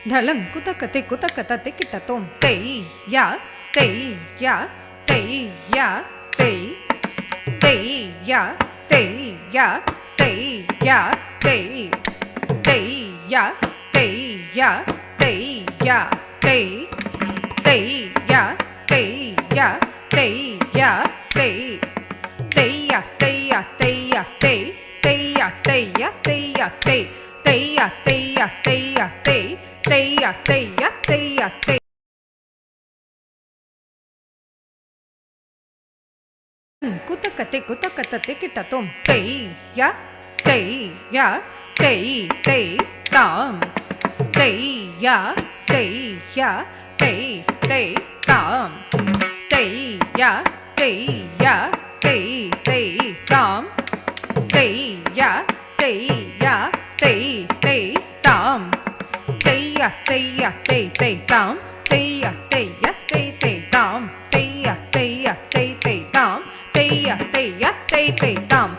தளங் குதக்கத்தை குதக்கத்தை கிட்டத்தோம் தெய் யா தெய் யா தெய் யா தெய் தெய் யா தெய் யா தெய் யா தெய் தெய் யா தெய் யா தெய் யா தெய் தெய் யா தெய் யா தெய் யா தெய் தெய் யா தெய் யா தெய் யா தெய் தெய் யா தெய் யா தெய் யா தெய் தெய் யா தெய் யா தெய் யா தெய் தெய் யா தெய் யா தெய் யா தெய் குத்தக்கத்தை கிட்டத்தோம் தெய் யா தெய் யா தெய் தெய் தாம் தெய் யா தெய் யா தெய் தெய் தாம் தெய் யா தெய் யா தெய் தெய் தாம் தெய் யா தெய் யா தெய் தெய் தாம் தெய் யா தெய் யா தெய் தெய் தாம் தெய் யா தெய் யா தெய் தெய் தாம் தெய் யா தெய் யா தெய் தெய் தாம் தெய் யா தெய் யா தெய் தெய் தாம்